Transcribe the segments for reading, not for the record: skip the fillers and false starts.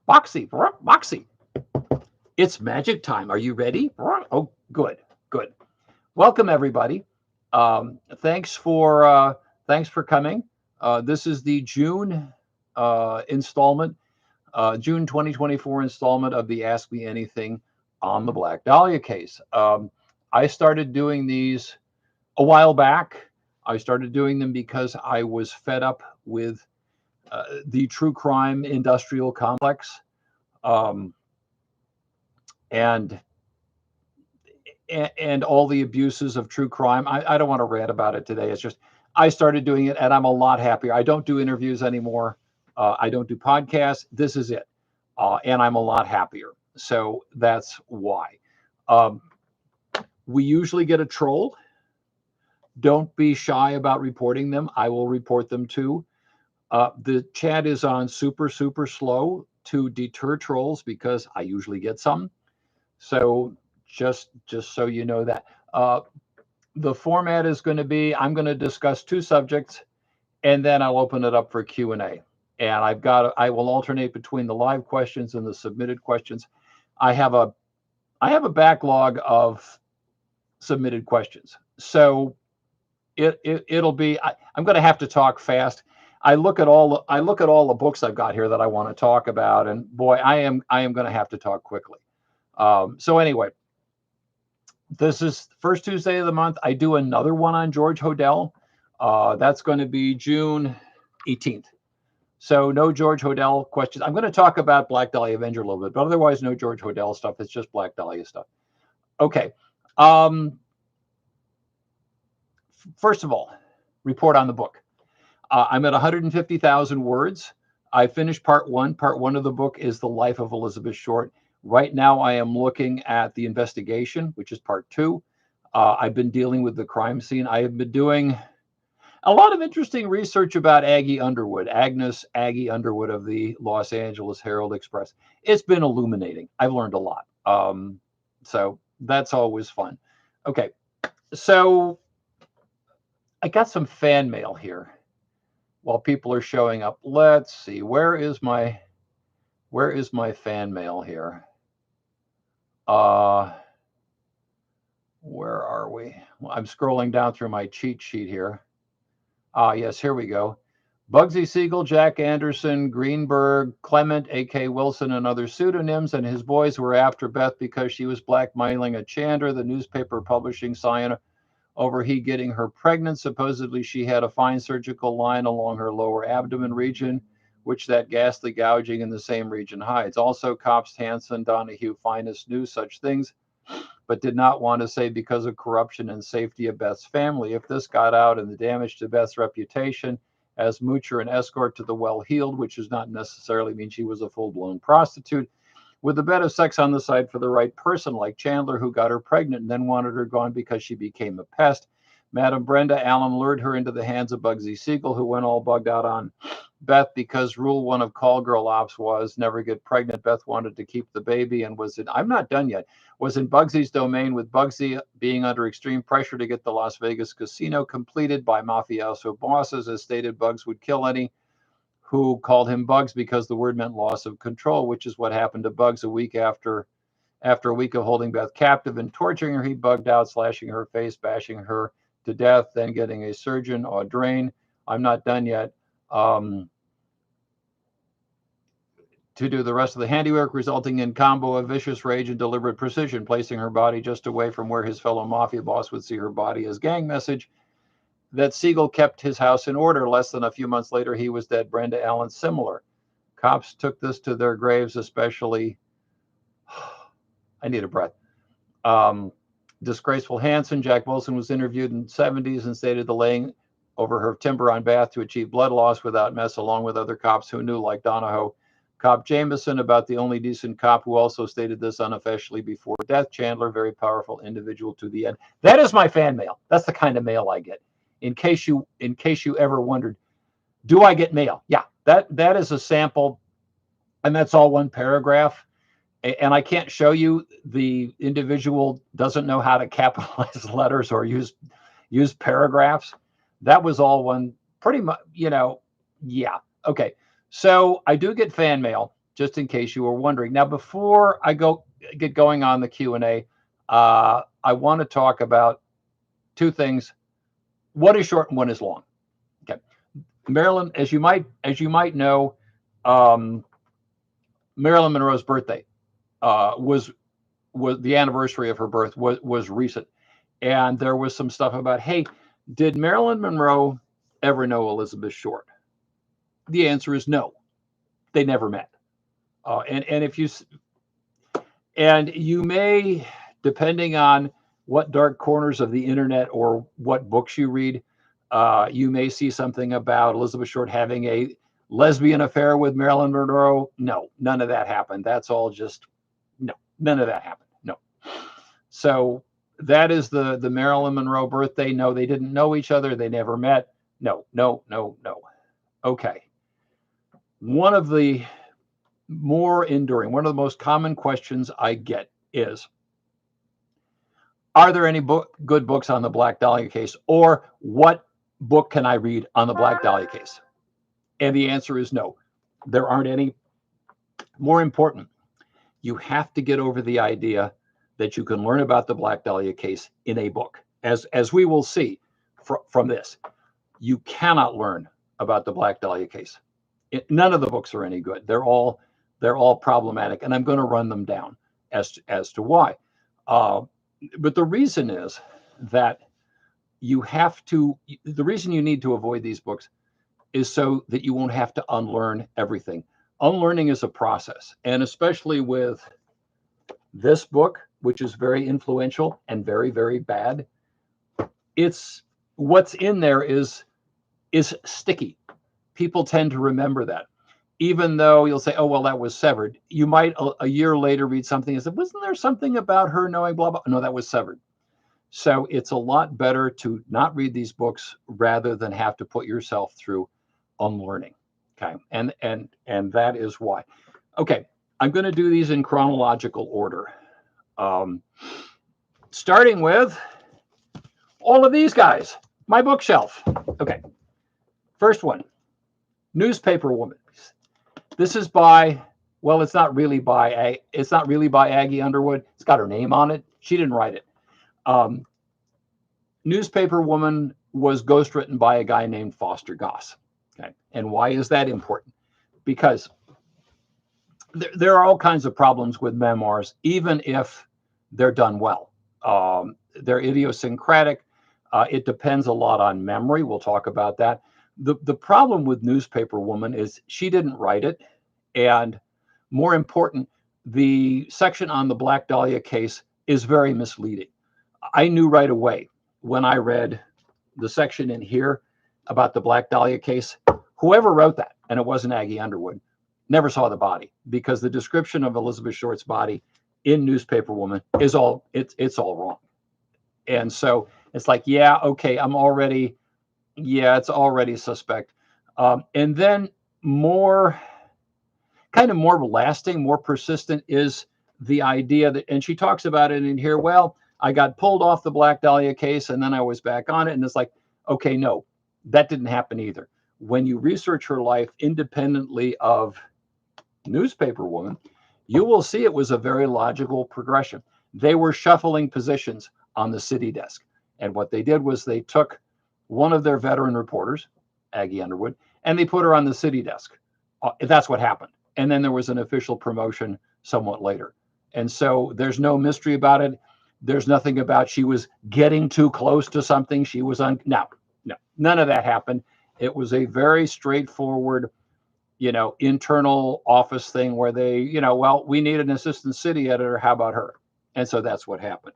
Boxie, Boxie. It's magic time. Are you ready? Oh, good, good. Welcome everybody. Thanks for coming. This is the June installment, June 2024 installment of the Ask Me Anything on the Black Dahlia case. I started doing these a while back. I started doing them because I was fed up with the true crime industrial complex. Um, and and all the abuses of true crime. I don't want to rant about it today. It's just I started doing it and I'm a lot happier. I don't do interviews anymore. I don't do podcasts. This is it. And I'm a lot happier. So that's why. Um, we usually get a troll. Don't be shy about reporting them. I will report them too. The chat is on super, super slow to deter trolls because I usually get some. So just so you know that. The format is going to be I'm going to discuss two subjects and then I'll open it up for Q&A. And I will alternate between the live questions and the submitted questions. I have a backlog of submitted questions. So it'll be I'm going to have to talk fast. I look at all the books I've got here that I want to talk about, and boy, I am going to have to talk quickly. So anyway, this is first Tuesday of the month. I do another one on George Hodel. That's going to be June 18th. So no George Hodel questions. I'm going to talk about Black Dahlia Avenger a little bit, but otherwise no George Hodel stuff. It's just Black Dahlia stuff. Okay. First of all, report on the book. I'm at 150,000 words. I finished part one. Part one of the book is The Life of Elizabeth Short. Right now, I am looking at the investigation, which is part two. I've been dealing with the crime scene. I have been doing a lot of interesting research about Aggie Underwood, Agnes Aggie Underwood of the Los Angeles Herald Express. It's been illuminating. I've learned a lot. So that's always fun. Okay, so I got some fan mail here while people are showing up. Let's see, where is my fan mail here? Where are we? Well, I'm scrolling down through my cheat sheet here. Yes, here we go. Bugsy Siegel, Jack Anderson, Greenberg, Clement, A.K. Wilson, and other pseudonyms, and his boys were after Beth because she was blackmailing a Chandler, the newspaper publishing Siena, over he getting her pregnant. Supposedly she had a fine surgical line along her lower abdomen region, which that ghastly gouging in the same region hides. Also, cops Hanson, Donahue, Finest knew such things, but did not want to say because of corruption and safety of Beth's family. If this got out and the damage to Beth's reputation as moocher and escort to the well-heeled, which does not necessarily mean she was a full-blown prostitute, with a bit of sex on the side for the right person, like Chandler, who got her pregnant and then wanted her gone because she became a pest. Madam Brenda Allen lured her into the hands of Bugsy Siegel, who went all bugged out on Beth because rule one of call girl ops was never get pregnant. Beth wanted to keep the baby and I'm not done yet, was in Bugsy's domain, with Bugsy being under extreme pressure to get the Las Vegas casino completed by mafioso bosses. As stated, Bugs would kill any who called him Bugs because the word meant loss of control, which is what happened to Bugs a week after a week of holding Beth captive and torturing her. He bugged out, slashing her face, bashing her to death, then getting a surgeon or drain. I'm not done yet. To do the rest of the handiwork, resulting in combo of vicious rage and deliberate precision, placing her body just away from where his fellow mafia boss would see her body as gang message. That Siegel kept his house in order. Less than a few months later, he was dead. Brenda Allen, similar. Cops took this to their graves, especially, I need a breath. Disgraceful Hanson. Jack Wilson was interviewed in the 70s and stated the laying over her timber on Bath to achieve blood loss without mess, along with other cops who knew, like Donahoe. Cop Jameson, about the only decent cop who also stated this unofficially before death. Chandler, very powerful individual to the end. That is my fan mail. That's the kind of mail I get. In case you ever wondered, do I get mail? Yeah, that is a sample, and that's all one paragraph. And I can't show you, the individual doesn't know how to capitalize letters or use paragraphs. That was all one, pretty much, yeah. Okay, so I do get fan mail. just in case you were wondering. Now, before I get going on the Q&A, I want to talk about two things. One is short and one is long. Okay. Marilyn, as you might know, Marilyn Monroe's birthday was the anniversary of her birth was recent. And there was some stuff about, hey, did Marilyn Monroe ever know Elizabeth Short? The answer is no. They never met. And you may, depending on what dark corners of the internet or what books you read, you may see something about Elizabeth Short having a lesbian affair with Marilyn Monroe. No, none of that happened. That's all just, no, none of that happened. No. So that is the Marilyn Monroe birthday. No, they didn't know each other. They never met. No. Okay. One of the more enduring, one of the most common questions I get is, are there any good books on the Black Dahlia case? Or what book can I read on the Black Dahlia case? And the answer is no. There aren't any. More important, you have to get over the idea that you can learn about the Black Dahlia case in a book. As we will see from this, you cannot learn about the Black Dahlia case. None of the books are any good. They're all problematic, and I'm going to run them down as to why. But the reason is that the reason you need to avoid these books is so that you won't have to unlearn everything. Unlearning is a process, and especially with this book, which is very influential and very, very bad, it's what's in there is sticky. People tend to remember that. Even though you'll say, oh, well, that was severed. You might a year later read something and say, wasn't there something about her knowing blah, blah? No, that was severed. So it's a lot better to not read these books rather than have to put yourself through unlearning. Okay. And that is why. Okay. I'm going to do these in chronological order. Starting with all of these guys, my bookshelf. Okay. First one, Newspaper Woman. This is by, well, it's not really by Aggie Underwood. It's got her name on it. She didn't write it. Newspaper Woman was ghostwritten by a guy named Foster Goss. Okay. And why is that important? Because there are all kinds of problems with memoirs, even if they're done well. They're idiosyncratic. It depends a lot on memory. We'll talk about that. The problem with Newspaper Woman is she didn't write it. And more important, the section on the Black Dahlia case is very misleading. I knew right away when I read the section in here about the Black Dahlia case, whoever wrote that, and it wasn't Aggie Underwood, never saw the body, because the description of Elizabeth Short's body in Newspaper Woman is it's all wrong. And so it's like, yeah, okay, it's already suspect. And then more lasting, more persistent is the idea that, and she talks about it in here, well, I got pulled off the Black Dahlia case and then I was back on it. And it's like, okay, no, that didn't happen either. When you research her life independently of Newspaper Woman, you will see it was a very logical progression. They were shuffling positions on the city desk. And what they did was they took one of their veteran reporters, Aggie Underwood, and they put her on the city desk. That's what happened. And then there was an official promotion somewhat later. And so there's no mystery about it. There's nothing about she was getting too close to something. She was no, none of that happened. It was a very straightforward, internal office thing where they, well, we need an assistant city editor. How about her? And so that's what happened.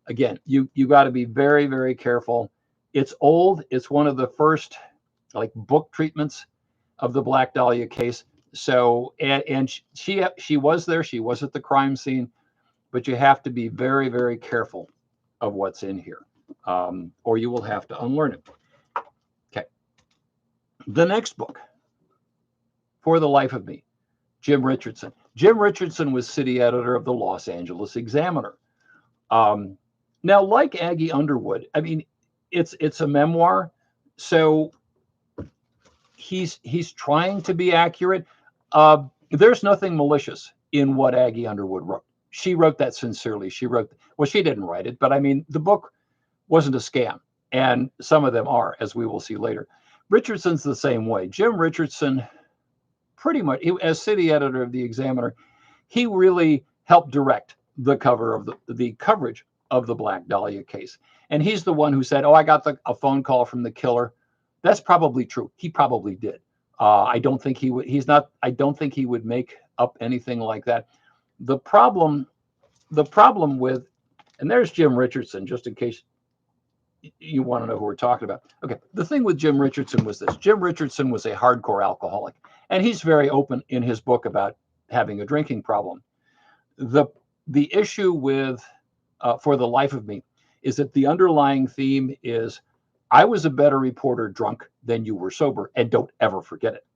Again, you got to be very, very careful. It's old. It's one of the first book treatments of the Black Dahlia case. So, and she was there. She was at the crime scene, but you have to be very, very careful of what's in here, or you will have to unlearn it. Okay. The next book, For the Life of Me, Jim Richardson. Jim Richardson was city editor of the Los Angeles Examiner. Now, like Aggie Underwood, I mean, it's a memoir, so he's trying to be accurate. There's nothing malicious in what Aggie Underwood wrote. She wrote that sincerely. She wrote, well, she didn't write it, but I mean, the book wasn't a scam. And some of them are, as we will see later. Richardson's the same way. Jim Richardson, pretty much, as city editor of the Examiner, he really helped direct the cover of the coverage of the Black Dahlia case. And he's the one who said, "Oh, I got a phone call from the killer." That's probably true. He probably did. I don't think he would. He's not. I don't think he would make up anything like that. The problem with, and there's Jim Richardson, just in case you want to know who we're talking about. Okay, the thing with Jim Richardson was this: Jim Richardson was a hardcore alcoholic, and he's very open in his book about having a drinking problem. The issue with For the Life of Me is that the underlying theme is, I was a better reporter drunk than you were sober, and don't ever forget it.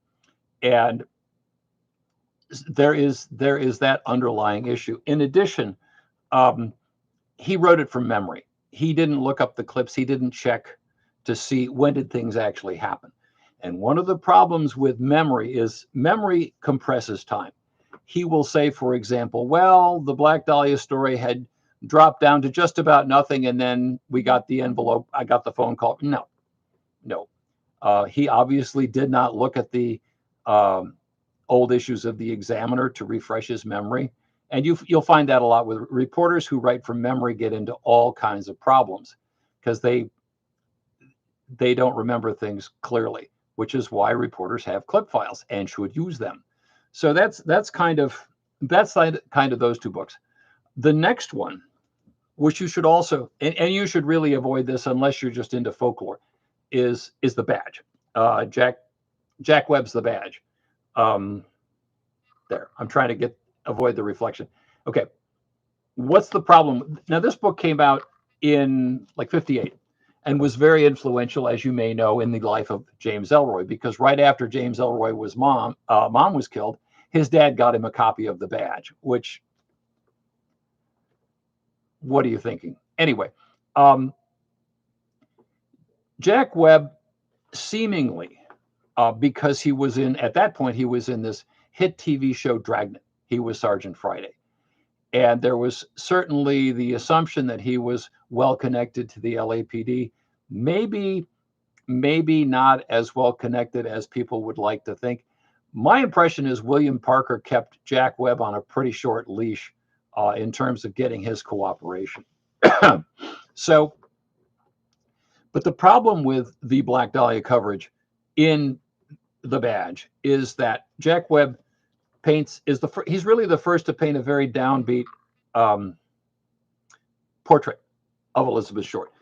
And there is that underlying issue. In addition, he wrote it from memory. He didn't look up the clips. He didn't check to see when did things actually happen. And one of the problems with memory is memory compresses time. He will say, for example, well, the Black Dahlia story had dropped down to just about nothing, and then we got the envelope. I got the phone call. No. He obviously did not look at the old issues of the Examiner to refresh his memory. And you'll find that a lot with reporters who write from memory get into all kinds of problems because they don't remember things clearly, which is why reporters have clip files and should use them. So that's kind of those two books. The next one, which you should also, and you should really avoid this unless you're just into folklore, is The Badge. Jack Webb's The Badge. There, I'm trying to avoid the reflection. Okay, what's the problem? Now, this book came out in like 58 and was very influential, as you may know, in the life of James Ellroy, because right after James Ellroy was mom was killed, his dad got him a copy of The Badge, which, what are you thinking? Anyway, Jack Webb seemingly, because he was at that point, he was in this hit TV show Dragnet. He was Sergeant Friday. And there was certainly the assumption that he was well connected to the LAPD, maybe not as well connected as people would like to think. My impression is William Parker kept Jack Webb on a pretty short leash in terms of getting his cooperation. So, but the problem with the Black Dahlia coverage in The Badge is that Jack Webb he's really the first to paint a very downbeat portrait of Elizabeth Short.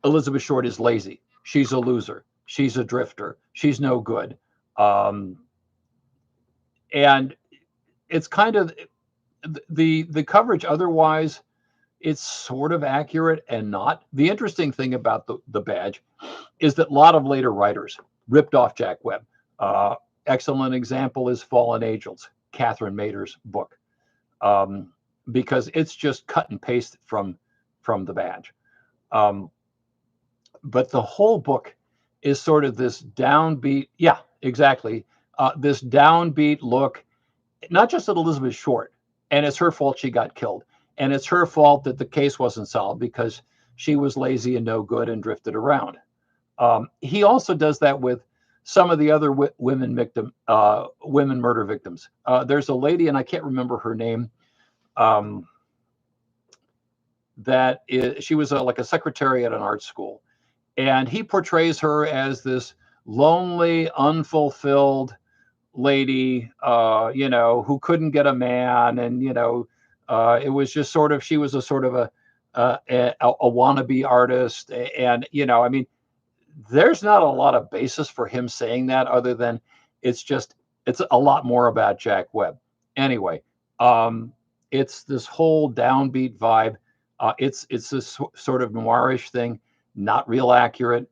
Elizabeth Short is lazy. She's a loser. She's a drifter. She's no good. And it's kind of the coverage otherwise, it's sort of accurate and not. The interesting thing about the Badge is that a lot of later writers ripped off Jack Webb. Excellent example is Fallen Angels, Catherine Mader's book, because it's just cut and paste from The Badge. But the whole book is sort of this downbeat, yeah, exactly, this downbeat look, not just at Elizabeth Short, and it's her fault she got killed, and it's her fault that the case wasn't solved because she was lazy and no good and drifted around. He also does that with some of the other women murder victims. There's a lady, and I can't remember her name, she was like a secretary at an art school. And he portrays her as this lonely, unfulfilled lady, who couldn't get a man. And, it was just sort of, she was a sort of a wannabe artist. And, I mean, there's not a lot of basis for him saying that other than it's a lot more about Jack Webb. Anyway, it's this whole downbeat vibe. It's this sort of noirish thing, not real accurate.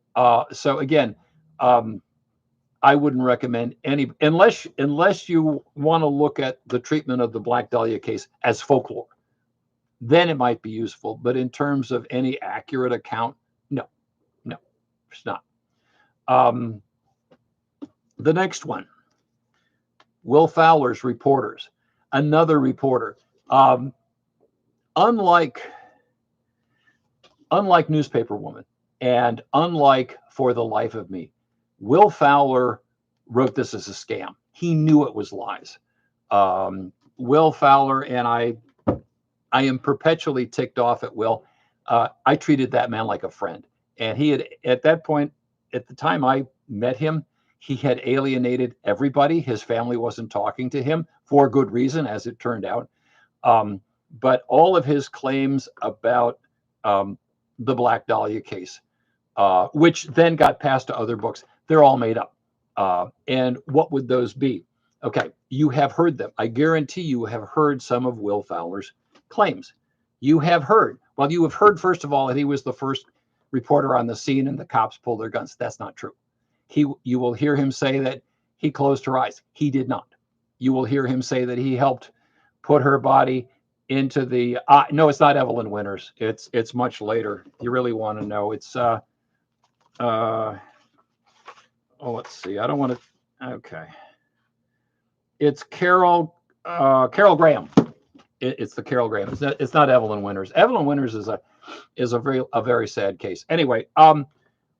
So again, I wouldn't recommend any, unless you want to look at the treatment of the Black Dahlia case as folklore, then it might be useful. But in terms of any accurate account, no, it's not. The next one, Will Fowler's reporters, another reporter. Um, unlike Newspaper Woman and unlike For the Life of Me, Will Fowler wrote this as a scam. He knew it was lies. Will Fowler, and I am perpetually ticked off at Will. I treated that man like a friend. And he had, at that point, at the time I met him, he had alienated everybody. His family wasn't talking to him for good reason, as it turned out. But all of his claims about the Black Dahlia case, which then got passed to other books, they're all made up. And what would those be? Okay, you have heard them. I guarantee you have heard some of Will Fowler's claims. You have heard. Well, you have heard, first of all, that he was the first reporter on the scene and the cops pulled their guns. That's not true. You will hear him say that he closed her eyes. He did not. You will hear him say that he helped put her body into the no, it's not Evelyn Winters. It's much later. You really want to know. It's oh, let's see. I don't want to. Okay. It's Carol Graham. It's the Carol Graham. It's not Evelyn Winters. Evelyn Winters is a very sad case. Anyway,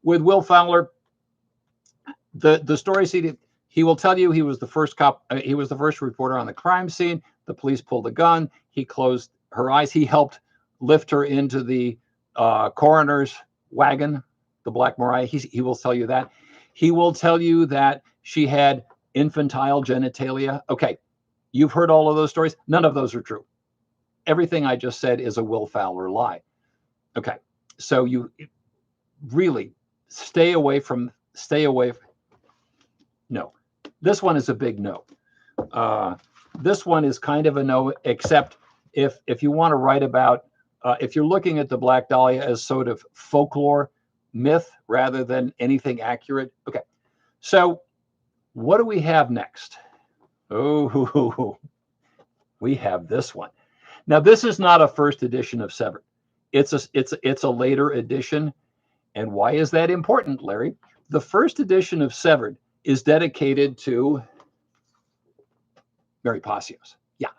with Will Fowler, the stories he will tell you he was the first cop. He was the first reporter on the crime scene. The police pulled a gun. He closed her eyes. He helped lift her into the coroner's wagon, the Black Mariah. He will tell you that. He will tell you that she had infantile genitalia. Okay, you've heard all of those stories. None of those are true. Everything I just said is a Will Fowler lie. Okay, so you really stay away from. No, this one is a big no. This one is kind of a no, except if you want to write about, if you're looking at the Black Dahlia as sort of folklore myth rather than anything accurate. Okay, so what do we have next? Oh, we have this one. Now, this is not a first edition of Severed. It's a later edition. And why is that important, Larry? The first edition of Severed is dedicated to Mary Pacios. Yeah.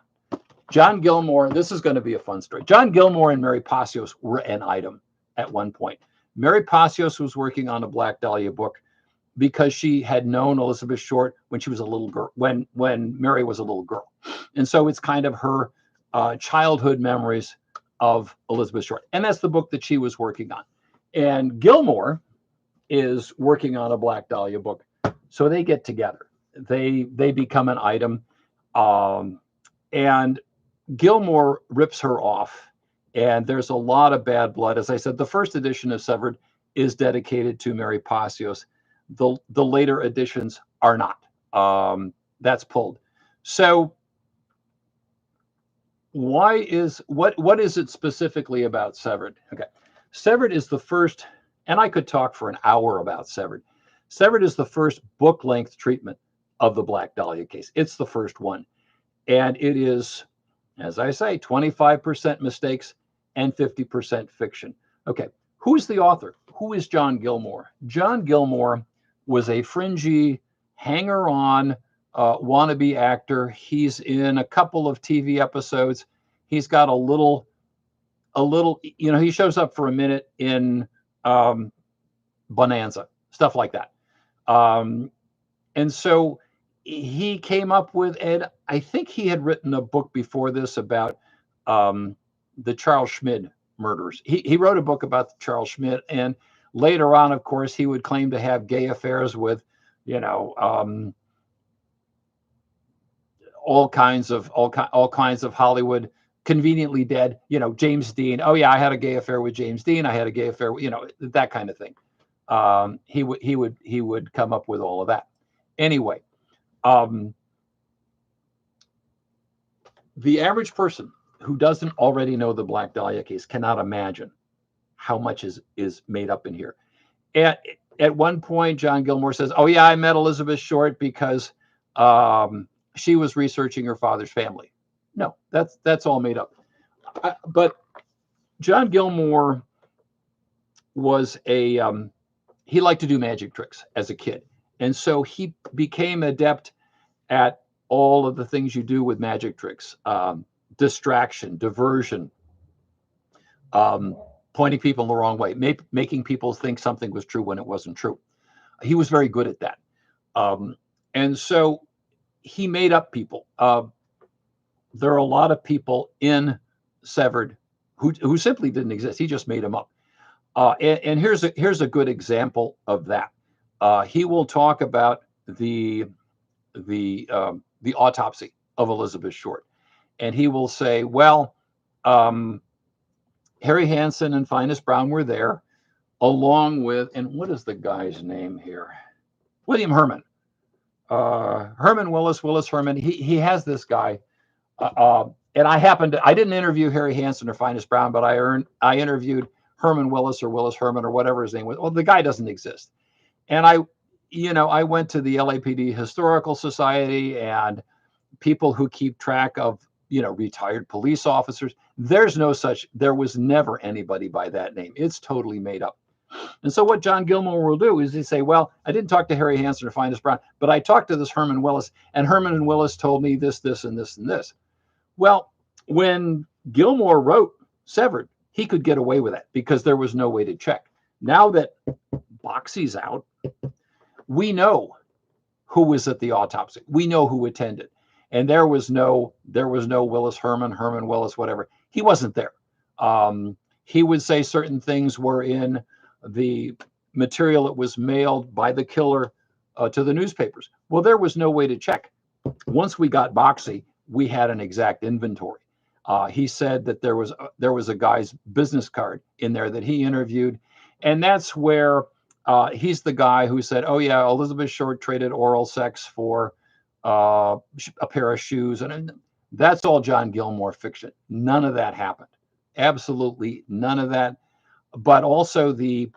John Gilmore, this is going to be a fun story. John Gilmore and Mary Pacios were an item at one point. Mary Pacios was working on a Black Dahlia book because she had known Elizabeth Short when she was a little girl, when Mary was a little girl. And so it's kind of her childhood memories of Elizabeth Short. And that's the book that she was working on. And Gilmore is working on a Black Dahlia book. So they get together. They become an item. And Gilmore rips her off. And there's a lot of bad blood. As I said, the first edition of Severed is dedicated to Mary Pacios. The later editions are not. That's pulled. So what is it specifically about Severed? Okay. Severed is the first, and I could talk for an hour about Severed. Severed is the first book-length treatment of the Black Dahlia case. It's the first one. And it is, as I say, 25% mistakes and 50% fiction. Okay, who's the author? Who is John Gilmore? John Gilmore was a fringy, hanger-on, wannabe actor. He's in a couple of TV episodes. He's got a little, he shows up for a minute in Bonanza, stuff like that. And so he came up with, Ed, I think he had written a book before this about the Charles Schmid murders. He wrote a book about the Charles Schmid, and later on, of course, he would claim to have gay affairs with, all kinds of Hollywood conveniently dead, James Dean. Oh yeah, I had a gay affair with James Dean. I had a gay affair, that kind of thing. He would come up with all of that. Anyway, the average person who doesn't already know the Black Dahlia case cannot imagine how much is made up in here. At one point, John Gilmore says, "Oh yeah, I met Elizabeth Short because she was researching her father's family." No, that's all made up. But John Gilmore was he liked to do magic tricks as a kid. And so he became adept at all of the things you do with magic tricks, distraction, diversion, um, pointing people the wrong way, making people think something was true when it wasn't true. He was very good at that. Um, and so he made up people. There are a lot of people in Severed who simply didn't exist. He just made them up. And here's a good example of that. He will talk about the autopsy of Elizabeth Short, and he will say, "Well, um, Harry Hansen and Finest Brown were there, along with, and what is the guy's name here? William Herman, Herman Willis Herman. He has this guy, and I didn't interview Harry Hansen or Finest Brown, but I interviewed Herman Willis or Willis Herman or whatever his name was. Well, the guy doesn't exist, and I went to the LAPD Historical Society and people who keep track of retired police officers. There was never anybody by that name. It's totally made up. And so what John Gilmore will do is he say, well, I didn't talk to Harry Hansen or Finest Brown, but I talked to this Herman Willis, and Herman and Willis told me this, this, and this, and this. Well, when Gilmore wrote Severed, he could get away with it because there was no way to check. Now that Boxie's out, we know who was at the autopsy. We know who attended. And there was no Willis Herman, Herman Willis, whatever. He wasn't there. He would say certain things were in the material that was mailed by the killer to the newspapers. Well, there was no way to check. Once we got Boxie, we had an exact inventory. He said that there was a guy's business card in there that he interviewed, and that's where he's the guy who said, "Oh yeah, Elizabeth Short traded oral sex for a pair of shoes," and that's all John Gilmore fiction. None of that happened. Absolutely none of that. But also the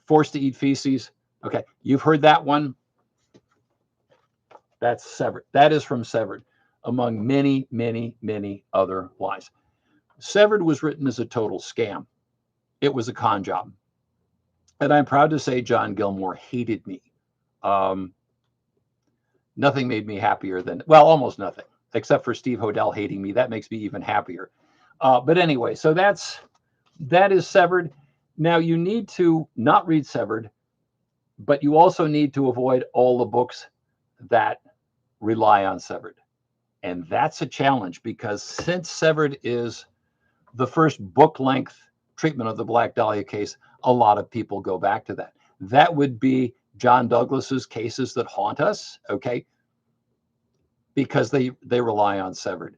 forced to eat feces. Okay, you've heard that one. That's Severed. That is from Severed, among many, many, many other lies. Severed was written as a total scam. It was a con job. And I'm proud to say John Gilmore hated me. Um, Nothing made me happier than, well, almost nothing, except for Steve Hodel hating me. That makes me even happier. But anyway, so that is Severed. Now you need to not read Severed, but you also need to avoid all the books that rely on Severed. And that's a challenge because since Severed is the first book length treatment of the Black Dahlia case, a lot of people go back to that. That would be John Douglas's Cases That Haunt Us, okay? Because they rely on Severed.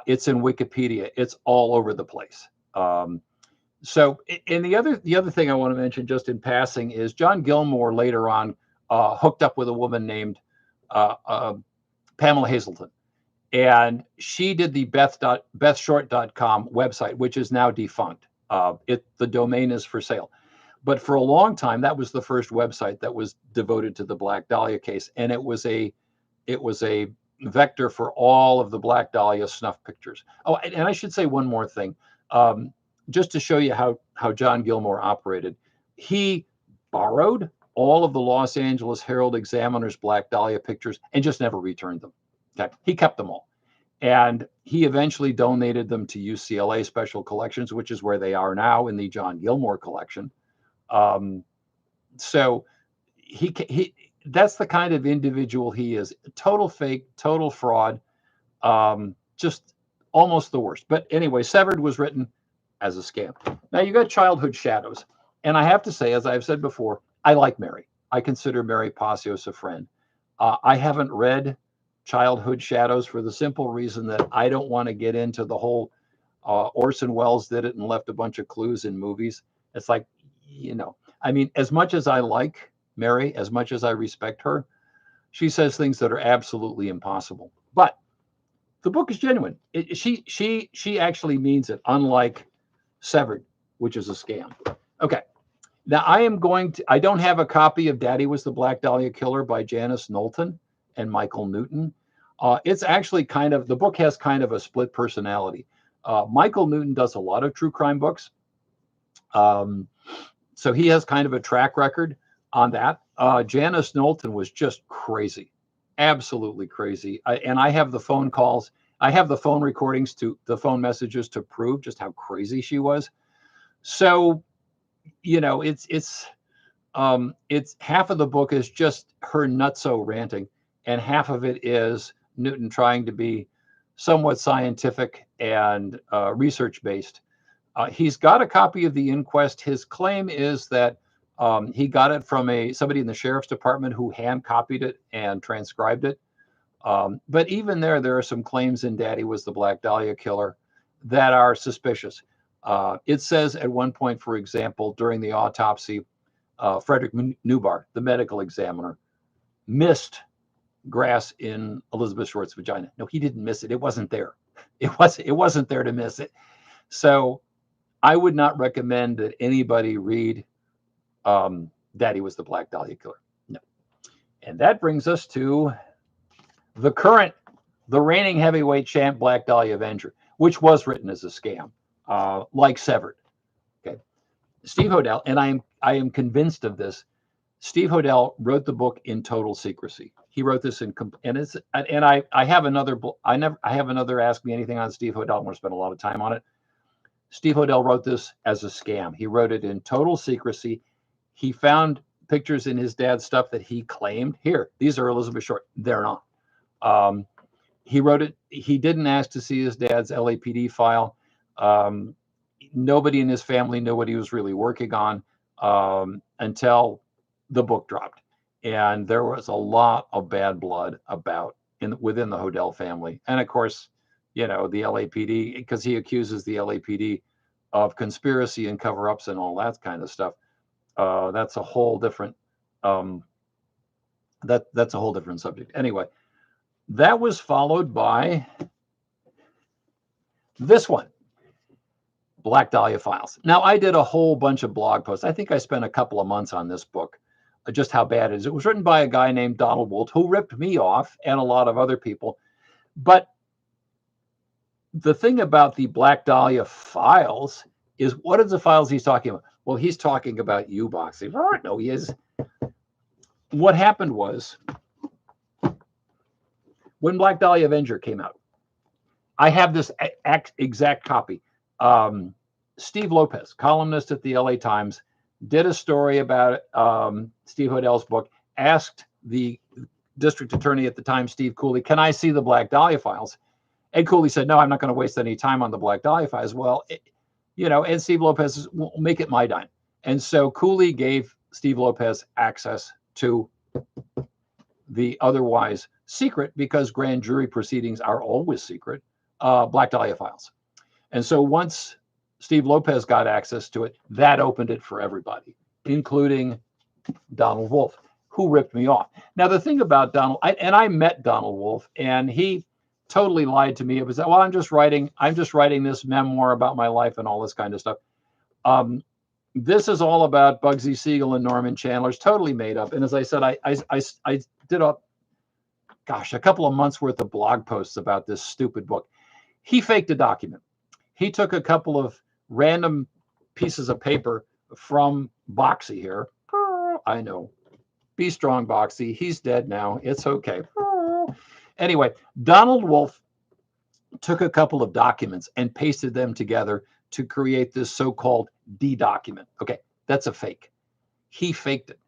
It's in Wikipedia. It's all over the place. So, and the other thing I want to mention just in passing is John Gilmore later on hooked up with a woman named Pamela Hazelton. And she did the bethshort.com website, which is now defunct. The domain is for sale. But for a long time, that was the first website that was devoted to the Black Dahlia case. And it was a vector for all of the Black Dahlia snuff pictures. Oh, and I should say one more thing. Just to show you how John Gilmore operated. He borrowed all of the Los Angeles Herald Examiner's Black Dahlia pictures and just never returned them. Okay. He kept them all. And he eventually donated them to UCLA Special Collections, which is where they are now in the John Gilmore collection. So he that's the kind of individual he is. Total fake, total fraud, just almost the worst. But anyway, Severed was written as a scam. Now you got Childhood Shadows. And I have to say, as I've said before, I like Mary. I consider Mary Pacios a friend. I haven't read Childhood Shadows for the simple reason that I don't want to get into the whole Orson Welles did it and left a bunch of clues in movies. It's like, I mean, as much as I like Mary, as much as I respect her, she says things that are absolutely impossible. But the book is genuine. She actually means it, unlike Severed, which is a scam. Okay. Now I don't have a copy of Daddy Was the Black Dahlia Killer by Janice Knowlton and Michael Newton. It's actually the book has kind of a split personality. Michael Newton does a lot of true crime books. So he has kind of a track record on that. Janice Knowlton was just crazy. absolutely crazy. And I have the phone calls, I have the phone recordings to the phone messages to prove just how crazy she was. So, you know, it's half of the book is just her nutso ranting, and half of it is Newton trying to be somewhat scientific and research based. He's got a copy of the inquest. His claim is that he got it from somebody in the sheriff's department who hand copied it and transcribed it. But even there are some claims in Daddy Was the Black Dahlia Killer that are suspicious. It says at one point, for example, during the autopsy, Frederick Newbar, the medical examiner, missed grass in Elizabeth Short's vagina. No, he didn't miss it. It wasn't there. It wasn't there to miss it. So I would not recommend that anybody read Daddy Was the Black Dahlia Killer. No. And that brings us to the reigning heavyweight champ, Black Dahlia Avenger, which was written as a scam, like Severed. Okay. Steve Hodel, and I am convinced of this. Steve Hodel wrote the book in total secrecy. He wrote this I have another Ask Me Anything on Steve Hodel. I'm going to spend a lot of time on it. Steve Hodel wrote this as a scam. He wrote it in total secrecy. He found pictures in his dad's stuff that he claimed, here, these are Elizabeth Short. They're not. He wrote it. He didn't ask to see his dad's LAPD file. Nobody in his family knew what he was really working on until the book dropped. And there was a lot of bad blood within the Hodel family. And of course, you know, the LAPD, because he accuses the LAPD of conspiracy and cover-ups and all that kind of stuff. That's a whole different that's a whole different subject. Anyway, that was followed by this one, Black Dahlia Files. Now, I did a whole bunch of blog posts. I think I spent a couple of months on this book, just how bad it is. It was written by a guy named Donald Wolfe, who ripped me off and a lot of other people. But the thing about the Black Dahlia Files is, what are the files he's talking about? Well, he's talking about you, Boxie. No, he is. What happened was, when Black Dahlia Avenger came out, I have this exact copy. Steve Lopez, columnist at the LA Times, did a story about Steve Hodel's book, asked the district attorney at the time, Steve Cooley, can I see the Black Dahlia Files? And Cooley said, no, I'm not going to waste any time on the Black Dahlia Files. Well, and Steve Lopez says, well, make it my dime. And so Cooley gave Steve Lopez access to the otherwise secret, because grand jury proceedings are always secret, Black Dahlia Files. And so once Steve Lopez got access to it, that opened it for everybody, including Donald Wolfe, who ripped me off. Now, the thing about Donald, I met Donald Wolfe, and he totally lied to me. It was, well, I'm just writing this memoir about my life and all this kind of stuff. This is all about Bugsy Siegel and Norman Chandler. It's totally made up. And as I said, I did a couple of months worth of blog posts about this stupid book. He faked a document. He took a couple of random pieces of paper from Boxie here. I know. Be strong, Boxie. He's dead now. It's okay. Anyway, Donald Wolfe took a couple of documents and pasted them together to create this so-called D document. Okay, that's a fake. He faked it.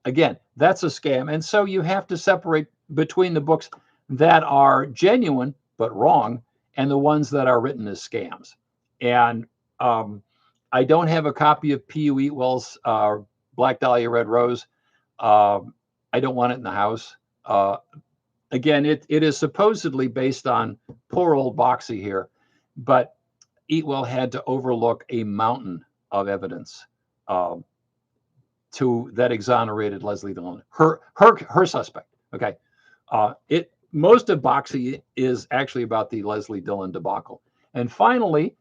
Again, that's a scam. And so you have to separate between the books that are genuine but wrong and the ones that are written as scams. And I don't have a copy of P.U. Eatwell's Black Dahlia Red Rose. I don't want it in the house. Again, it is supposedly based on poor old Boxie here, but Eatwell had to overlook a mountain of evidence that exonerated Leslie Dillon, her suspect. Okay, most of Boxie is actually about the Leslie Dillon debacle. And finally,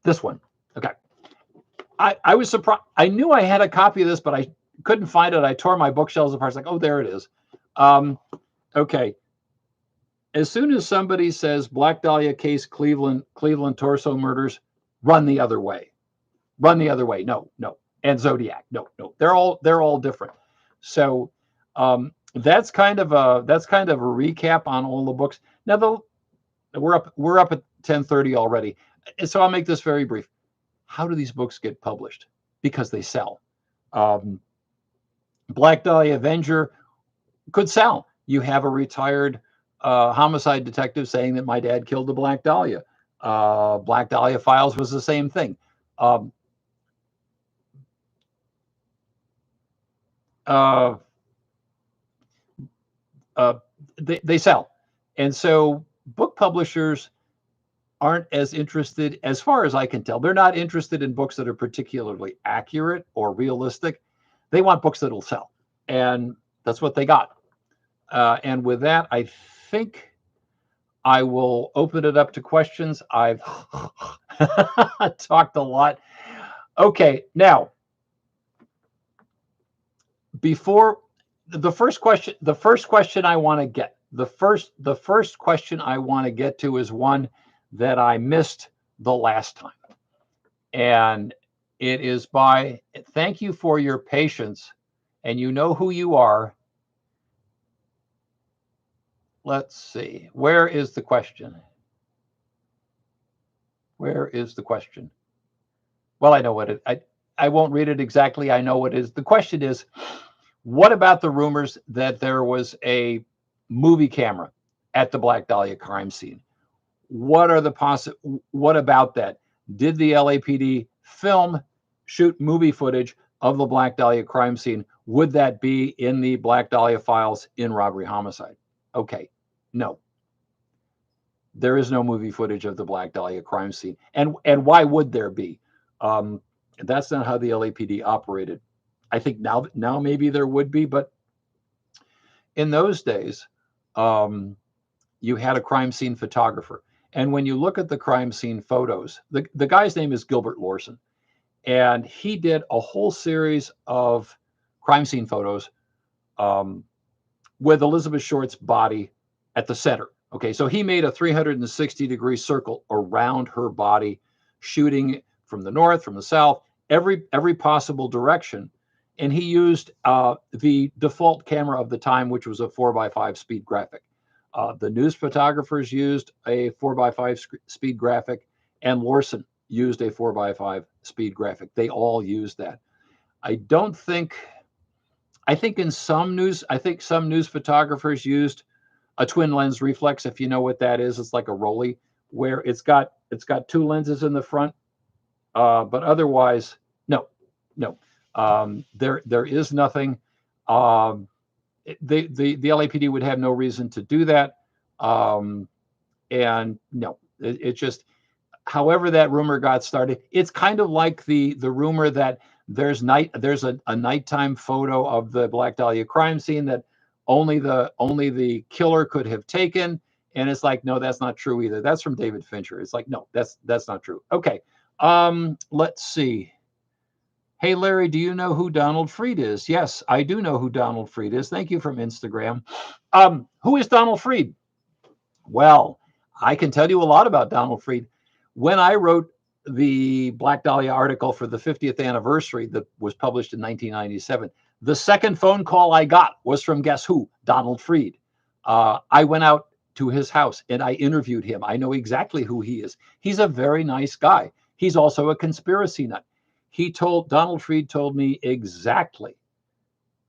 this one. Okay, I was surprised. I knew I had a copy of this, but I couldn't find it. I tore my bookshelves apart. It's like, oh, there it is. Okay. As soon as somebody says Black Dahlia case, Cleveland torso murders, run the other way. Run the other way. No. And Zodiac. No. They're all different. So that's kind of a recap on all the books. Now we're up at 10:30 already, so I'll make this very brief. How do these books get published? Because they sell. Um, Black Dahlia Avenger could sell. You have a retired homicide detective saying that my dad killed the Black Dahlia. Black Dahlia Files was the same thing. Um, uh, they sell. And so book publishers aren't as interested, as far as I can tell. They're not interested in books that are particularly accurate or realistic. They want books that'll sell. And that's what they got. And with that, I think I will open it up to questions. I've talked a lot. Okay, now, before the first question I want to get, the first question I want to get to is one that I missed the last time. And it is by, thank you for your patience, and you know who you are. Let's see. Where is the question? Where is the question? Well, I know what it, I won't read it exactly. I know what it is. The question is, what about the rumors that there was a movie camera at the Black Dahlia crime scene? What are the what about that? Did the LAPD shoot movie footage of the Black Dahlia crime scene? Would that be in the Black Dahlia files in robbery homicide? Okay, no. There is no movie footage of the Black Dahlia crime scene. And why would there be? That's not how the LAPD operated. I think now maybe there would be, but in those days, you had a crime scene photographer. And when you look at the crime scene photos, the guy's name is Gilbert Lawson, and he did a whole series of crime scene photos with Elizabeth Short's body at the center. Okay, so he made a 360-degree circle around her body, shooting from the north, from the south, every possible direction. And he used the default camera of the time, which was a 4x5 speed graphic. The news photographers used a 4x5 speed graphic, and Lawson used a 4x5 speed graphic. They all used that. I think some news photographers used a twin lens reflex. If you know what that is, it's like a Rolly, where it's got two lenses in the front. But otherwise, no. There is nothing. The LAPD would have no reason to do that. And no, it just, however that rumor got started, it's kind of like the rumor that there's a nighttime photo of the Black Dahlia crime scene that only the killer could have taken. And it's like, no, that's not true either. That's from David Fincher. It's like, no, that's not true. Okay. Let's see. Hey, Larry, do you know who Donald Freed is? Yes, I do know who Donald Freed is. Thank you from Instagram. Who is Donald Freed? Well, I can tell you a lot about Donald Freed. When I wrote the Black Dahlia article for the 50th anniversary that was published in 1997, the second phone call I got was from, guess who? Donald Freed. I went out to his house and I interviewed him. I know exactly who he is. He's a very nice guy. He's also a conspiracy nut. Donald Freed told me exactly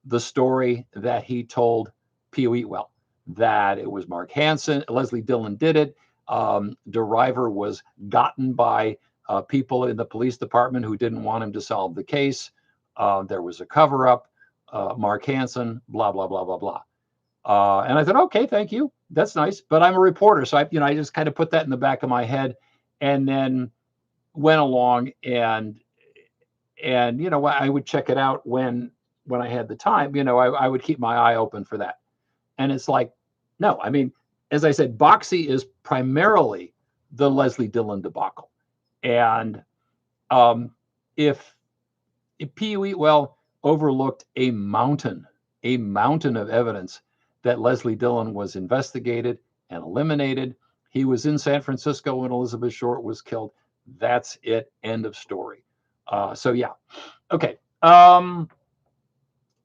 the story that he told P.O. Eatwell, that it was Mark Hansen, Leslie Dillon did it. DeRiver was gotten by people in the police department who didn't want him to solve the case. There was a cover-up. Mark Hansen, blah, blah, blah, blah, blah. And I thought, okay, thank you. That's nice. But I'm a reporter, so I just kind of put that in the back of my head, and then went along and I would check it out when I had the time. I would keep my eye open for that. And it's like, no, I mean, as I said, Boxie is primarily the Leslie Dillon debacle. And if P.U. Eatwell overlooked a mountain of evidence that Leslie Dillon was investigated and eliminated, he was in San Francisco when Elizabeth Short was killed. That's it. End of story. So yeah. Okay.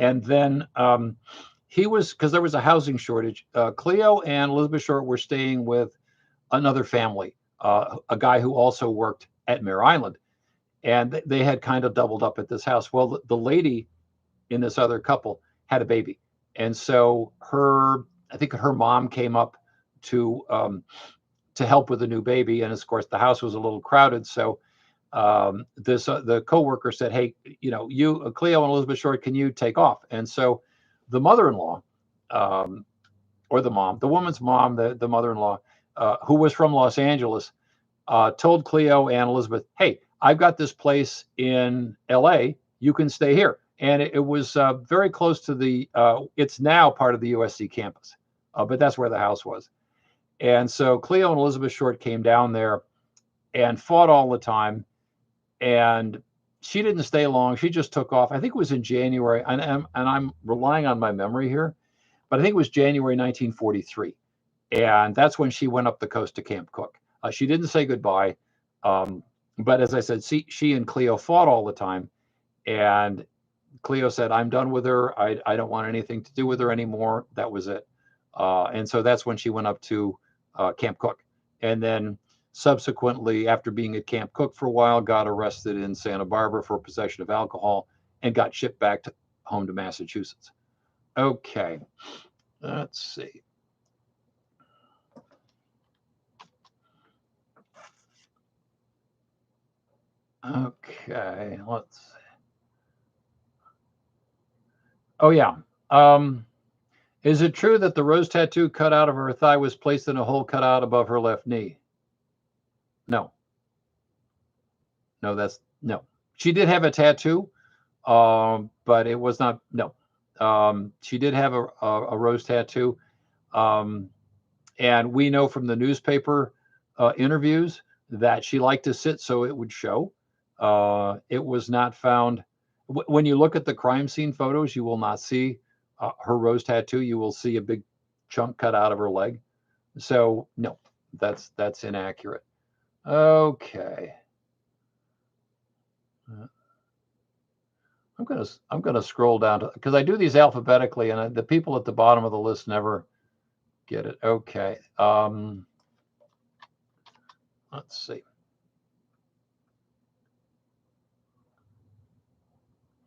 And then he was, because there was a housing shortage. Cleo and Elizabeth Short were staying with another family, a guy who also worked at Mare Island, and they had kind of doubled up at this house. Well, the lady in this other couple had a baby, and so I think her mom came up to help with the new baby, and of course the house was a little crowded. So the coworker said, "Hey, you Cleo and Elizabeth Short, can you take off?" And so the mother-in-law, or the woman's mom, the mother-in-law, who was from Los Angeles, told Cleo and Elizabeth, "Hey, I've got this place in L.A. You can stay here." And it was very close to it's now part of the USC campus, but that's where the house was. And so Cleo and Elizabeth Short came down there and fought all the time. And she didn't stay long. She just took off. I think it was in January, and I'm relying on my memory here, but I think it was January 1943. And that's when she went up the coast to Camp Cook. She didn't say goodbye. But as I said, she and Cleo fought all the time. And Cleo said, "I'm done with her. I don't want anything to do with her anymore." That was it. And so that's when she went up to Camp Cook. And then subsequently, after being at Camp Cook for a while, got arrested in Santa Barbara for possession of alcohol and got shipped back home to Massachusetts. Okay, let's see. Okay, let's see. Oh, yeah. Is it true that the rose tattoo cut out of her thigh was placed in a hole cut out above her left knee? No. No. She did have a tattoo, but it was not, no. She did have a rose tattoo. And we know from the newspaper interviews that she liked to sit so it would show. It was not found. When you look at the crime scene photos, you will not see her rose tattoo. You will see a big chunk cut out of her leg. So no, that's inaccurate. Okay. I'm gonna scroll down to, because I do these alphabetically, and the people at the bottom of the list never get it. Okay. Let's see.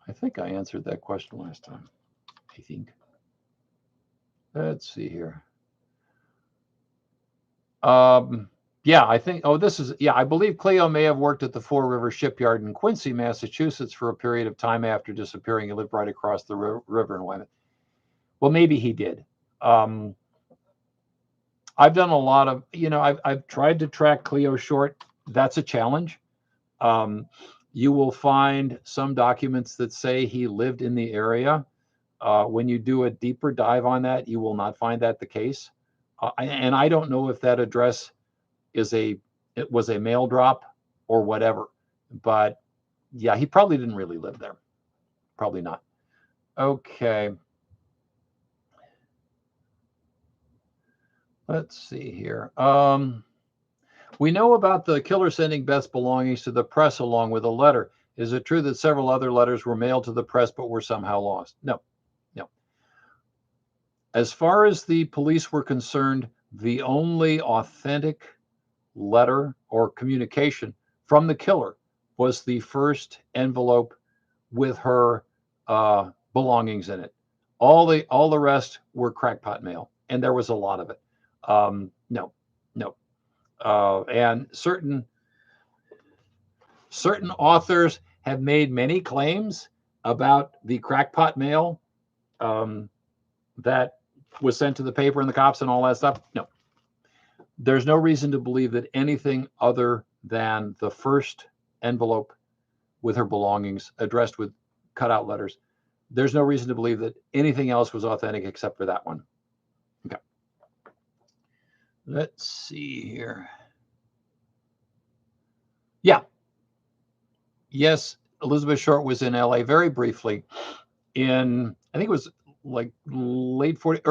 I think I answered that question last time. I think. Let's see here. Yeah, I think. Oh, this is. Yeah, I believe Cleo may have worked at the Four River Shipyard in Quincy, Massachusetts, for a period of time after disappearing. He lived right across the river in Weymouth. Well, maybe he did. I've done a lot of. I've tried to track Cleo Short. That's a challenge. You will find some documents that say he lived in the area. When you do a deeper dive on that, you will not find that the case. And I don't know if that address it was a mail drop or whatever. But yeah, he probably didn't really live there. Probably not. Okay. Let's see here. We know about the killer sending Beth's belongings to the press along with a letter. Is it true that several other letters were mailed to the press but were somehow lost? No. As far as the police were concerned, the only authentic letter or communication from the killer was the first envelope with her belongings in it. All the rest were crackpot mail, and there was a lot of it. No. And certain authors have made many claims about the crackpot mail that was sent to the paper and the cops and all that stuff. No, there's no reason to believe that anything other than the first envelope with her belongings addressed with cutout letters, there's no reason to believe that anything else was authentic except for that one. Okay. Let's see here. Yeah. Yes, Elizabeth Short was in LA very briefly in, I think it was like late 40,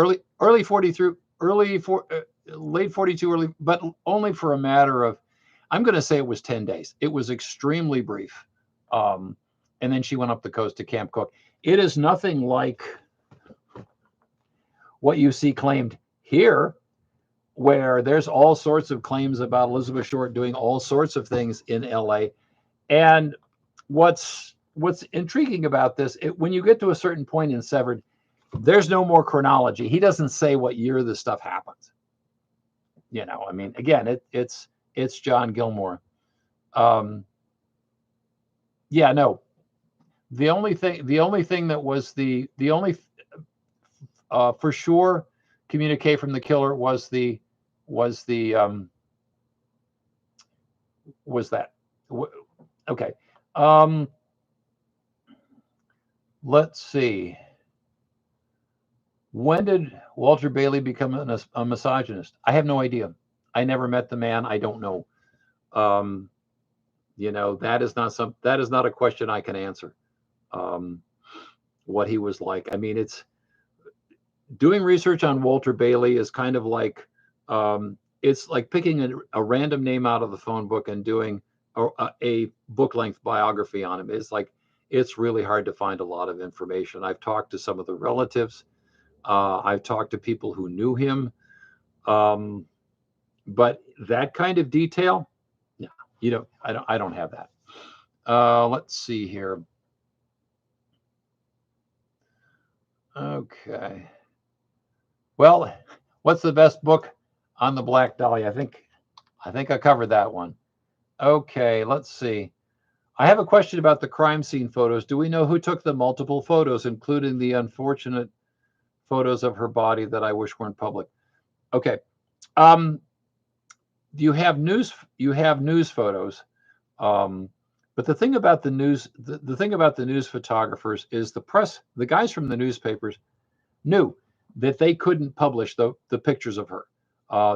early 40 through late 42, early, but only for a matter of, I'm going to say it was 10 days. It was extremely brief. And then she went up the coast to Camp Cook. It is nothing like what you see claimed here, where there's all sorts of claims about Elizabeth Short doing all sorts of things in LA. And what's intriguing about this, when you get to a certain point in Severed, there's no more chronology. He doesn't say what year this stuff happens. You know, I mean, again, it's John Gilmore. Yeah, no. The only thing that was the only for sure communique from the killer was that. Okay. Let's see. When did Walter Bailey become a misogynist? I have no idea. I never met the man. I don't know. You know, that is not a question I can answer. What he was like. I mean, it's doing research on Walter Bailey is kind of like it's like picking a random name out of the phone book and doing a book-length biography on him. It's really hard to find a lot of information. I've talked to some of the relatives. I've talked to people who knew him, but that kind of detail, no, you know, I don't have that. Let's see here. Okay. Well, what's the best book on the Black Dahlia? I think I covered that one. Okay, let's see. I have a question about the crime scene photos. Do we know who took the multiple photos, including the unfortunate photos of her body that I wish weren't public? Okay. You have news photos. But the thing about the news photographers is the guys from the newspapers knew that they couldn't publish the pictures of her.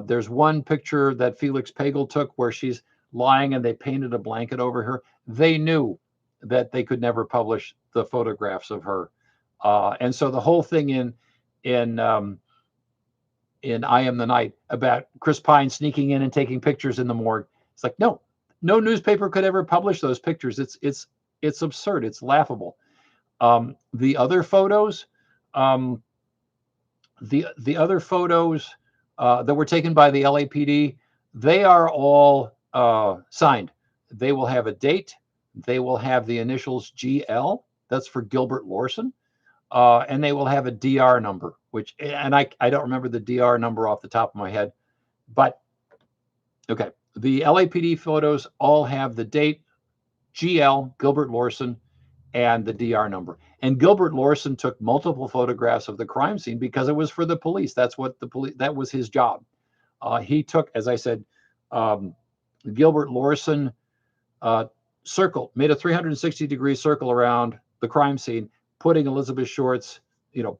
There's one picture that Felix Pagel took where she's lying and they painted a blanket over her. They knew that they could never publish the photographs of her. And so the whole thing in I Am the Night about Chris Pine sneaking in and taking pictures in the morgue, it's like, no newspaper could ever publish those pictures. It's absurd. It's laughable. The other photos, the other photos that were taken by the LAPD, they are all signed. They will have a date. They will have the initials GL. That's for Gilbert Lawson. And they will have a DR number, and I don't remember the DR number off the top of my head, but okay. The LAPD photos all have the date, GL, Gilbert Lawson, and the DR number. And Gilbert Lawson took multiple photographs of the crime scene because it was for the police. That was his job. He took, as I said, Gilbert Lawson made a 360-degree circle around the crime scene, putting Elizabeth Short's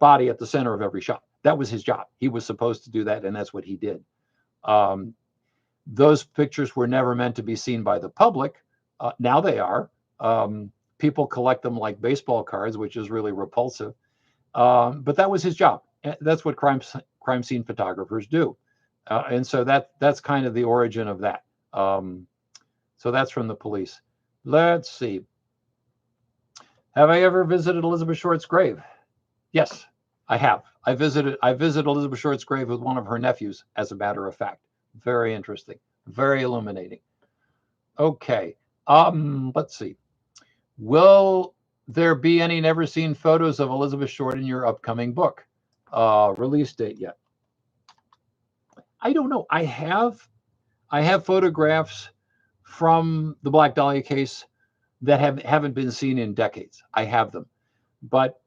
body at the center of every shot. That was his job. He was supposed to do that, and that's what he did. Those pictures were never meant to be seen by the public. Now they are. People collect them like baseball cards, which is really repulsive. But that was his job. That's what crime scene photographers do. And so that's kind of the origin of that. So that's from the police. Let's see. Have I ever visited Elizabeth Short's grave? Yes, I have. I visited Elizabeth Short's grave with one of her nephews, as a matter of fact. Very interesting, very illuminating. Okay, let's see. Will there be any never seen photos of Elizabeth Short in your upcoming book? Release date yet? I don't know. I have photographs from the Black Dahlia case that haven't been seen in decades. I have them, but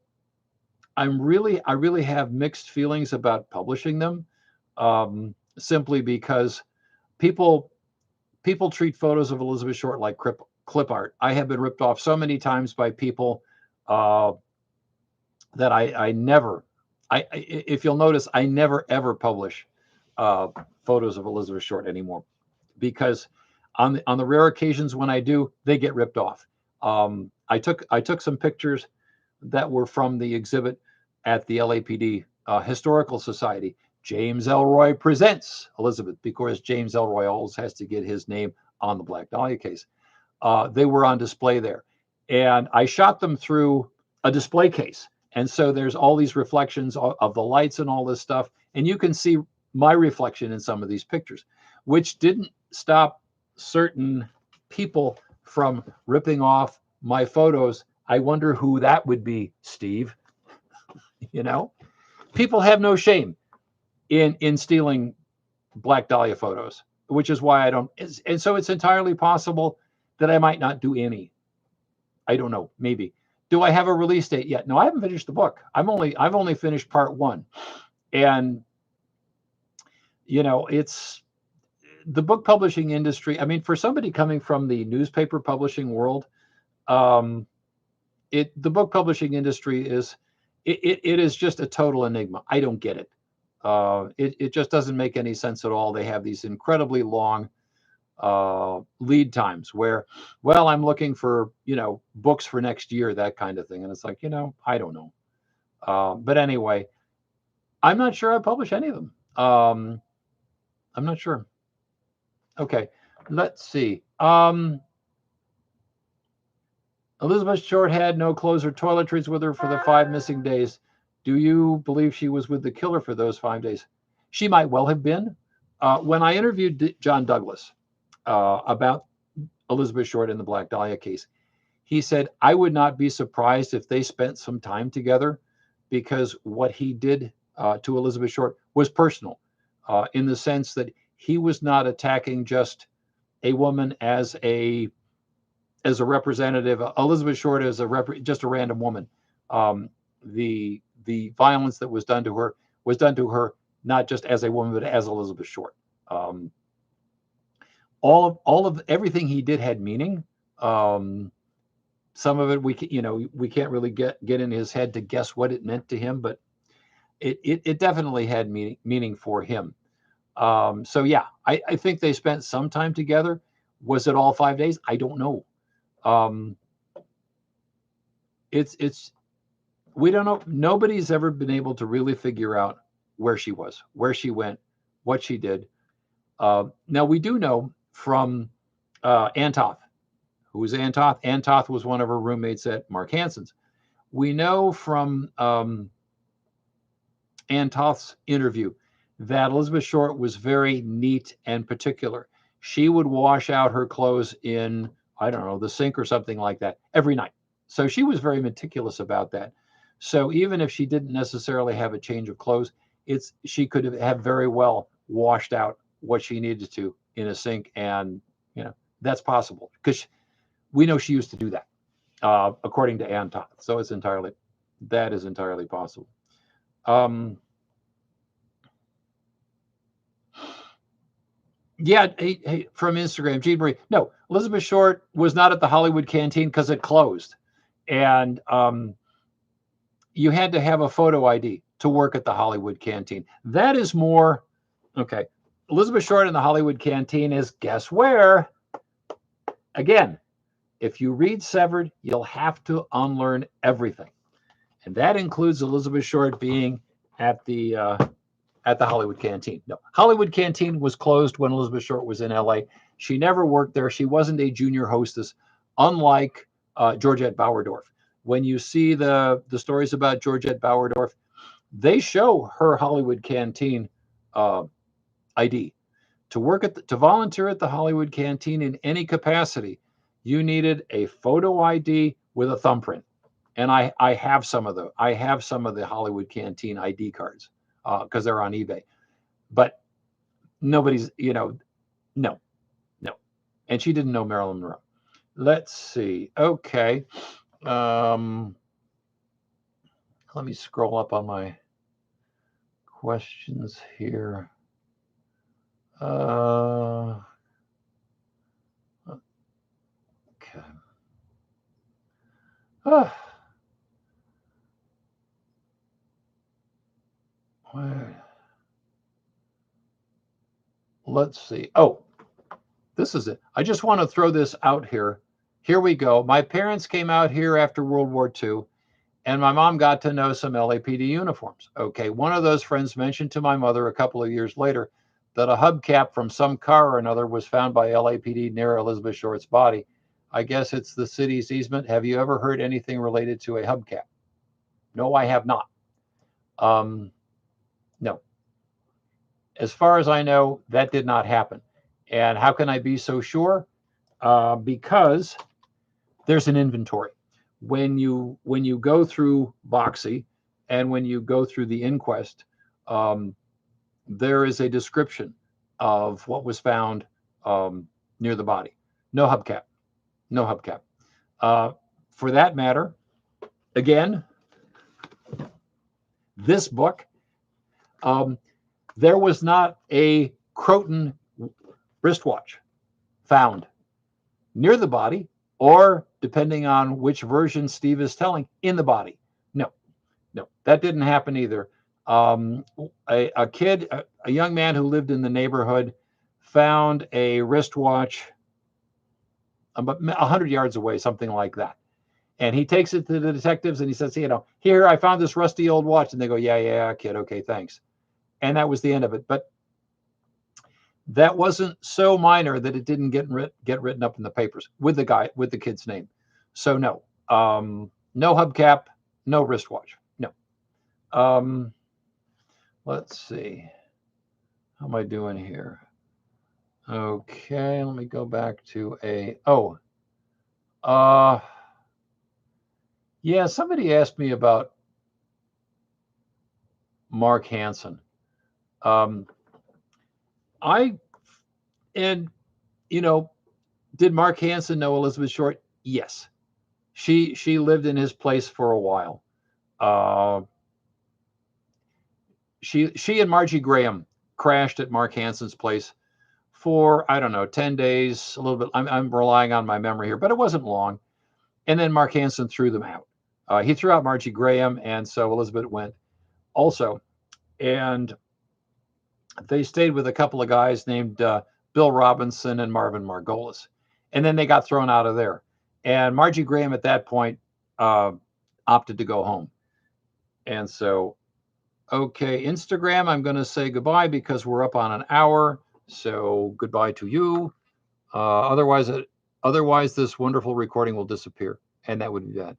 I really have mixed feelings about publishing them. Simply because people treat photos of Elizabeth Short like clip art. I have been ripped off so many times by people that I never, if you'll notice, I never ever publish photos of Elizabeth Short anymore, because on the rare occasions when I do, they get ripped off. I took some pictures that were from the exhibit at the LAPD Historical Society. James Elroy presents Elizabeth, because James Elroy always has to get his name on the Black Dahlia case. They were on display there, and I shot them through a display case. And so there's all these reflections of the lights and all this stuff. And you can see my reflection in some of these pictures, which didn't stop certain people from ripping off my photos. I wonder who that would be, Steve. You know, people have no shame in stealing Black Dahlia photos, which is why I don't. And so it's entirely possible that I might not do any. I don't know, maybe. Do I have a release date yet? No, I haven't finished the book. I've only finished part 1. And you know, it's the book publishing industry. I mean, for somebody coming from the newspaper publishing world, the book publishing industry is it is just a total enigma. I don't get it. It just doesn't make any sense at all. They have these incredibly long lead times where, well, I'm looking for, books for next year, that kind of thing. And it's like, I don't know. But anyway, I'm not sure I publish any of them. I'm not sure. Okay, let's see. Elizabeth Short had no clothes or toiletries with her for the 5 missing days. Do you believe she was with the killer for those 5 days? She might well have been. When I interviewed John Douglas about Elizabeth Short in the Black Dahlia case, he said, I would not be surprised if they spent some time together, because what he did to Elizabeth Short was personal, in the sense that he was not attacking just a woman as a representative. Elizabeth Short is just a random woman. The violence that was done to her not just as a woman, but as Elizabeth Short. All of everything he did had meaning. Some of it we can't really get in his head to guess what it meant to him, but it definitely had meaning for him. So yeah, I think they spent some time together. Was it all 5 days? I don't know. We don't know. Nobody's ever been able to really figure out where she was, where she went, what she did. Now we do know from Antoth. Who was Antoth? Antoth was one of her roommates at Mark Hansen's. We know from Antoth's interview that Elizabeth Short was very neat and particular. She would wash out her clothes in, I don't know, the sink or something like that every night. So she was very meticulous about that. So even if she didn't necessarily have a change of clothes, she could have very well washed out what she needed to in a sink, and that's possible because we know she used to do that, according to Anton. So that is entirely possible. Yeah, hey, from Instagram, Jean Marie. No, Elizabeth Short was not at the Hollywood Canteen because it closed, and you had to have a photo ID to work at the Hollywood Canteen. That is more okay. Elizabeth Short in the Hollywood Canteen is, guess where? Again, if you read Severed, you'll have to unlearn everything, and that includes Elizabeth Short being at the Hollywood Canteen. No, Hollywood Canteen was closed when Elizabeth Short was in LA. She never worked there. She wasn't a junior hostess, unlike Georgette Bauerdorf. When you see the stories about Georgette Bauerdorf, they show her Hollywood Canteen ID. To volunteer at the Hollywood Canteen in any capacity, you needed a photo ID with a thumbprint. And I have some of the Hollywood Canteen ID cards because they're on eBay. But nobody's, no. And she didn't know Marilyn Monroe. Let's see. Okay. Let me scroll up on my questions here. Okay. Let's see. Oh, this is it. I just want to throw this out here. Here we go. My parents came out here after World War II, and my mom got to know some LAPD uniforms. Okay, one of those friends mentioned to my mother a couple of years later that a hubcap from some car or another was found by LAPD near Elizabeth Short's body. I guess it's the city's easement. Have you ever heard anything related to a hubcap? No, I have not. No. As far as I know, that did not happen. And how can I be so sure? Because there's an inventory. When you go through Boxie and when you go through the inquest, there is a description of what was found near the body. No hubcap. No hubcap. For that matter, again, this book, there was not a Croton wristwatch found near the body, or depending on which version Steve is telling, in the body. No, no, that didn't happen either. A kid, a young man who lived in the neighborhood, found a wristwatch about 100 yards away, something like that. And he takes it to the detectives and he says, here, I found this rusty old watch. And they go, yeah, kid. Okay, thanks. And that was the end of it. But that wasn't so minor that it didn't get written up in the papers with the kid's name. So no, no hubcap, no wristwatch. No. Let's see. How am I doing here? Okay, let me go back to yeah, somebody asked me about Mark Hansen. Did Mark Hansen know Elizabeth Short? Yes. She lived in his place for a while. She and Margie Graham crashed at Mark Hansen's place for, I don't know, 10 days, a little bit. I'm relying on my memory here, but it wasn't long. And then Mark Hansen threw them out. He threw out Margie Graham, and so Elizabeth went also. And they stayed with a couple of guys named Bill Robinson and Marvin Margolis. And then they got thrown out of there. And Margie Graham at that point opted to go home. And so, okay, Instagram, I'm going to say goodbye because we're up on an hour. So goodbye to you. Otherwise, this wonderful recording will disappear. And that would be bad.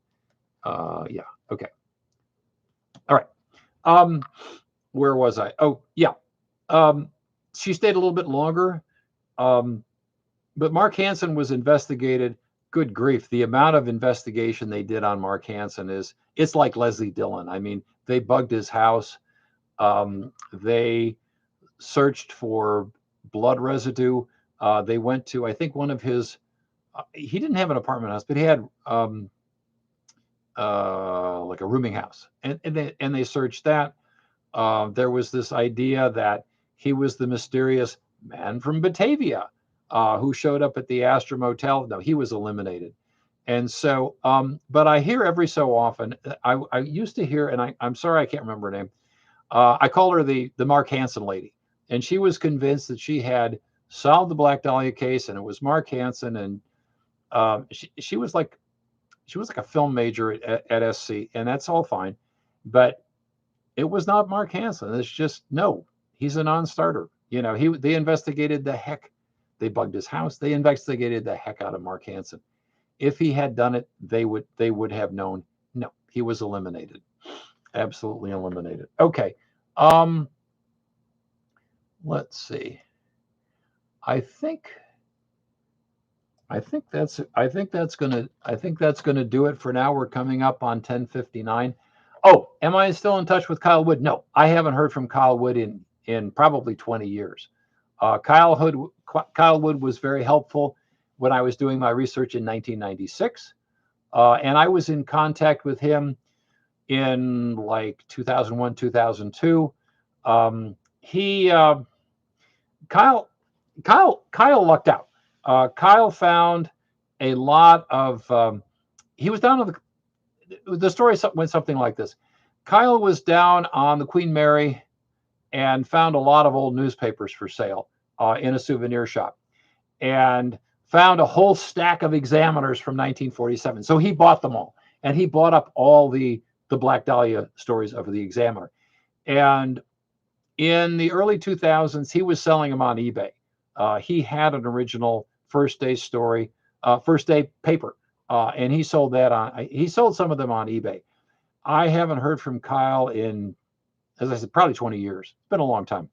Yeah. Okay. All right. Where was I? Oh, yeah. She stayed a little bit longer. But Mark Hansen was investigated. Good grief. The amount of investigation they did on Mark Hansen it's like Leslie Dillon. I mean, they bugged his house. They searched for blood residue. They went to, I think, one of his, he didn't have an apartment house, but he had like a rooming house. And they searched that. There was this idea that he was the mysterious man from Batavia who showed up at the Astra Motel. No, he was eliminated. And so, but I hear every so often, I used to hear, and I'm sorry, I can't remember her name. I call her the Mark Hansen lady. And she was convinced that she had solved the Black Dahlia case and it was Mark Hansen. And she was like a film major at SC, and that's all fine. But it was not Mark Hansen. It's just, no, he's a non-starter. They investigated the heck. They bugged his house. They investigated the heck out of Mark Hansen. If he had done it, they would have known. No, he was eliminated. Absolutely eliminated. Okay. Let's see. I think that's gonna do it for now. We're coming up on 10:59. Oh, am I still in touch with Kyle Wood? No, I haven't heard from Kyle Wood in probably 20 years. Kyle Wood was very helpful when I was doing my research in 1996, and I was in contact with him in like 2001, 2002. Kyle lucked out. Kyle found a lot of. He was down on the story went something like this. Kyle was down on the Queen Mary and found a lot of old newspapers for sale in a souvenir shop, and found a whole stack of Examiners from 1947. So he bought them all, and he bought up all the Black Dahlia stories of the Examiner. And in the early 2000s, he was selling them on eBay. He had an original First Day story First Day Paper, and he sold that on. He sold some of them on eBay. I haven't heard from Kyle in, as I said, probably 20 years. It's been a long time.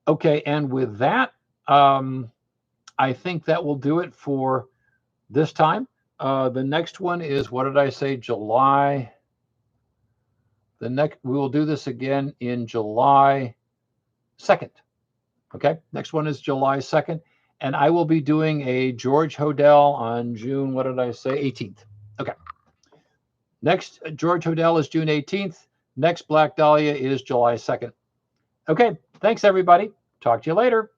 Okay, and with that, I think that will do it for this time. The next one is, what did I say? July. We will do this again in July 2nd. Okay, next one is July 2nd. And I will be doing a George Hodel on June, what did I say? 18th. Okay. Next, George Hodel is June 18th. Next, Black Dahlia is July 2nd. Okay, thanks everybody. Talk to you later.